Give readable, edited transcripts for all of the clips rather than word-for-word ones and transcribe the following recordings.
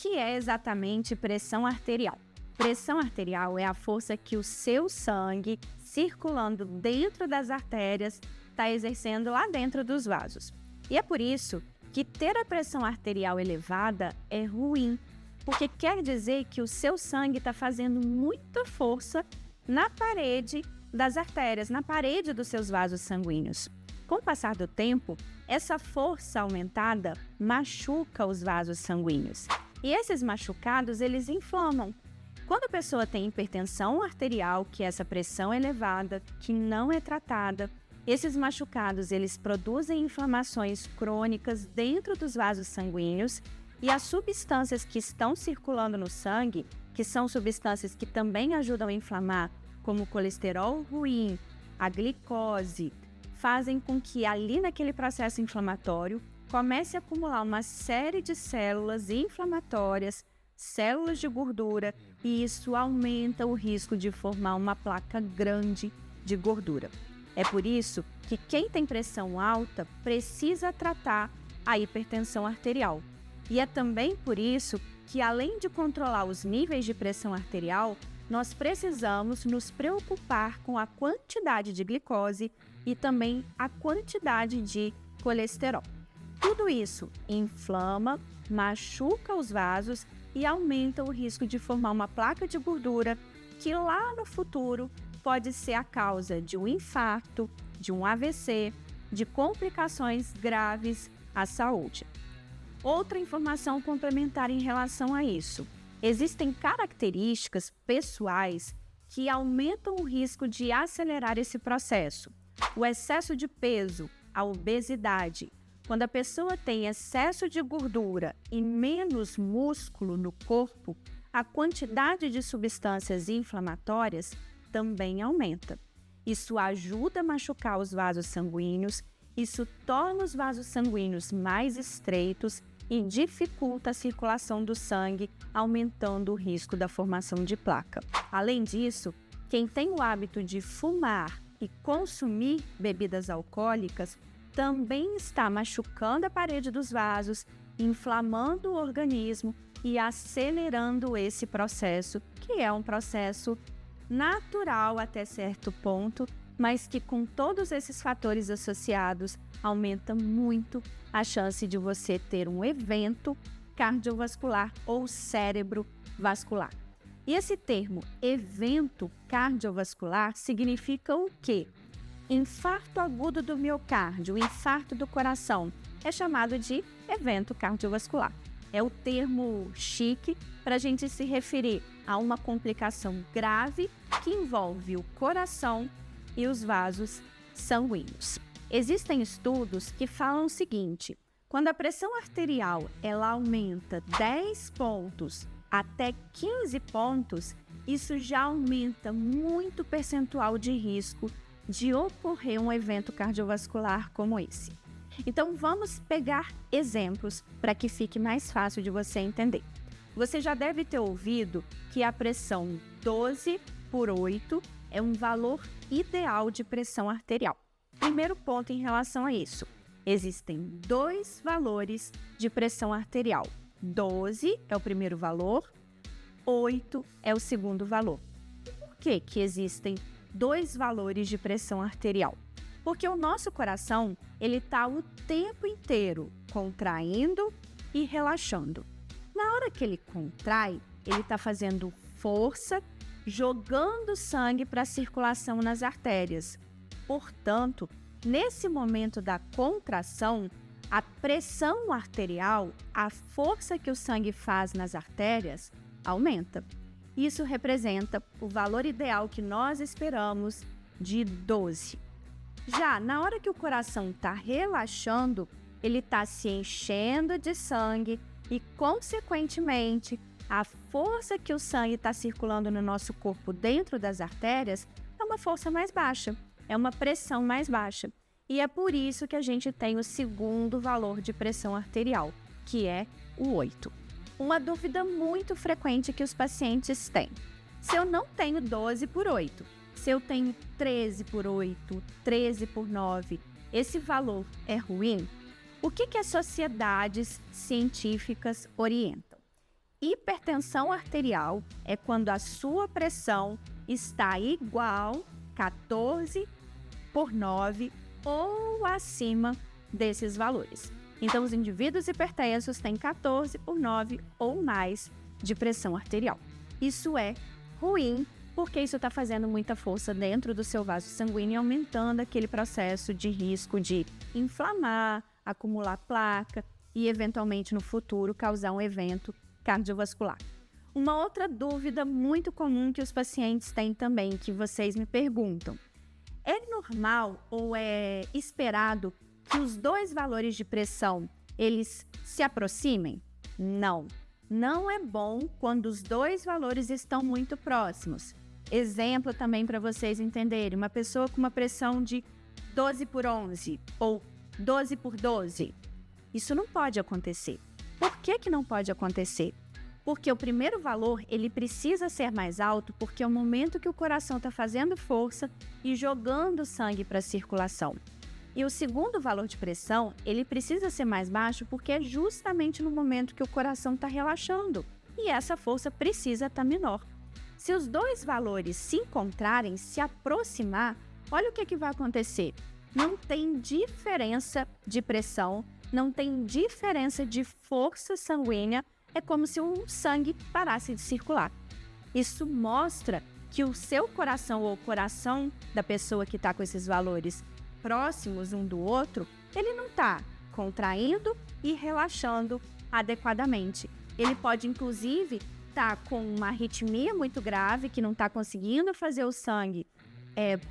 que é exatamente pressão arterial? Pressão arterial é a força que o seu sangue, circulando dentro das artérias, está exercendo lá dentro dos vasos. E é por isso que ter a pressão arterial elevada é ruim, porque quer dizer que o seu sangue está fazendo muita força na parede das artérias, na parede dos seus vasos sanguíneos. Com o passar do tempo, essa força aumentada machuca os vasos sanguíneos. E esses machucados, eles inflamam. Quando a pessoa tem hipertensão arterial, que é essa pressão elevada, que não é tratada, esses machucados, eles produzem inflamações crônicas dentro dos vasos sanguíneos e as substâncias que estão circulando no sangue, que são substâncias que também ajudam a inflamar, como o colesterol ruim, a glicose, fazem com que ali naquele processo inflamatório comece a acumular uma série de células inflamatórias, células de gordura, e isso aumenta o risco de formar uma placa grande de gordura. É por isso que quem tem pressão alta precisa tratar a hipertensão arterial. E é também por isso que, além de controlar os níveis de pressão arterial, nós precisamos nos preocupar com a quantidade de glicose e também a quantidade de colesterol. Tudo isso inflama, machuca os vasos e aumenta o risco de formar uma placa de gordura que lá no futuro pode ser a causa de um infarto, de um AVC, de complicações graves à saúde. Outra informação complementar em relação a isso: existem características pessoais que aumentam o risco de acelerar esse processo. O excesso de peso, a obesidade. Quando a pessoa tem excesso de gordura e menos músculo no corpo, a quantidade de substâncias inflamatórias também aumenta. Isso ajuda a machucar os vasos sanguíneos, isso torna os vasos sanguíneos mais estreitos e dificulta a circulação do sangue, aumentando o risco da formação de placa. Além disso, quem tem o hábito de fumar e consumir bebidas alcoólicas também está machucando a parede dos vasos, inflamando o organismo e acelerando esse processo, que é um processo natural até certo ponto, mas que com todos esses fatores associados aumenta muito a chance de você ter um evento cardiovascular ou cérebro vascular. E esse termo evento cardiovascular significa o quê? Infarto agudo do miocárdio, infarto do coração, é chamado de evento cardiovascular. É o termo chique para a gente se referir a uma complicação grave que envolve o coração e os vasos sanguíneos. Existem estudos que falam o seguinte: quando a pressão arterial ela aumenta 10 pontos até 15 pontos, isso já aumenta muito o percentual de risco de ocorrer um evento cardiovascular como esse. Então vamos pegar exemplos para que fique mais fácil de você entender. Você já deve ter ouvido que a pressão 12/8 é um valor ideal de pressão arterial. Primeiro ponto em relação a isso: existem dois valores de pressão arterial. 12 é o primeiro valor, 8 é o segundo valor. Por que existem dois valores de pressão arterial? Porque o nosso coração ele está o tempo inteiro contraindo e relaxando. Na hora que ele contrai, ele está fazendo força, jogando sangue para a circulação nas artérias. Portanto, nesse momento da contração, a pressão arterial, a força que o sangue faz nas artérias, aumenta. Isso representa o valor ideal que nós esperamos de 12. Já na hora que o coração está relaxando, ele está se enchendo de sangue e, consequentemente, a força que o sangue está circulando no nosso corpo dentro das artérias é uma força mais baixa, é uma pressão mais baixa. E é por isso que a gente tem o segundo valor de pressão arterial, que é o 8. Uma dúvida muito frequente que os pacientes têm: se eu não tenho 12/8, se eu tenho 13/8, 13/9, esse valor é ruim? O que as sociedades científicas orientam? Hipertensão arterial é quando a sua pressão está igual 14/9 ou acima desses valores. Então, os indivíduos hipertensos têm 14/9 ou mais de pressão arterial. Isso é ruim, porque isso está fazendo muita força dentro do seu vaso sanguíneo e aumentando aquele processo de risco de inflamar, acumular placa e, eventualmente, no futuro, causar um evento cardiovascular. Uma outra dúvida muito comum que os pacientes têm também, que vocês me perguntam: é normal ou é esperado que os dois valores de pressão, eles se aproximem? Não. Não é bom quando os dois valores estão muito próximos. Exemplo também para vocês entenderem, uma pessoa com uma pressão de 12/11 ou 12/12. Isso não pode acontecer. Por que não pode acontecer? Porque o primeiro valor, ele precisa ser mais alto, porque é o momento que o coração está fazendo força e jogando sangue para a circulação. E o segundo valor de pressão, ele precisa ser mais baixo, porque é justamente no momento que o coração está relaxando. E essa força precisa estar menor. Se os dois valores se encontrarem, se aproximar, olha o que vai acontecer. Não tem diferença de pressão, não tem diferença de força sanguínea, é como se o sangue parasse de circular. Isso mostra que o seu coração ou o coração da pessoa que está com esses valores próximos um do outro, ele não está contraindo e relaxando adequadamente. Ele pode, inclusive, estar com uma arritmia muito grave, que não está conseguindo fazer o sangue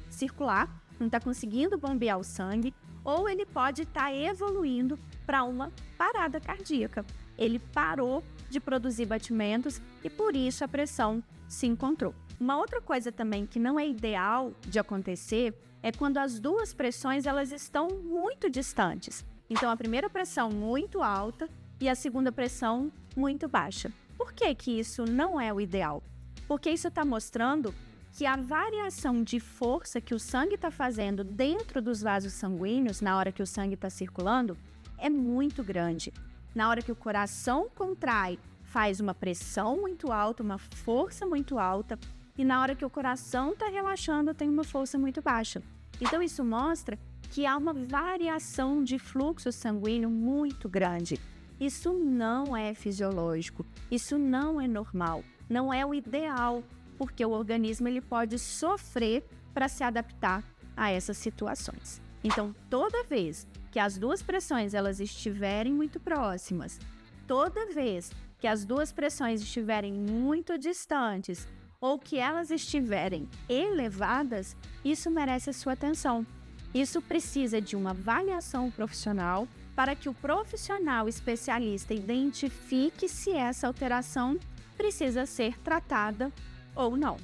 circular, não está conseguindo bombear o sangue, ou ele pode estar evoluindo para uma parada cardíaca. Ele parou de produzir batimentos e por isso a pressão se encontrou. Uma outra coisa também que não é ideal de acontecer é quando as duas pressões elas estão muito distantes. Então, a primeira pressão muito alta e a segunda pressão muito baixa. Por que isso não é o ideal? Porque isso está mostrando que a variação de força que o sangue está fazendo dentro dos vasos sanguíneos, na hora que o sangue está circulando, é muito grande. Na hora que o coração contrai, faz uma pressão muito alta, uma força muito alta, e na hora que o coração está relaxando, tem uma força muito baixa. Então, isso mostra que há uma variação de fluxo sanguíneo muito grande. Isso não é fisiológico, isso não é normal, não é o ideal, porque o organismo ele pode sofrer para se adaptar a essas situações. Então, toda vez que as duas pressões elas estiverem muito próximas, toda vez que as duas pressões estiverem muito distantes ou que elas estiverem elevadas, isso merece a sua atenção. Isso precisa de uma avaliação profissional para que o profissional especialista identifique se essa alteração precisa ser tratada ou não.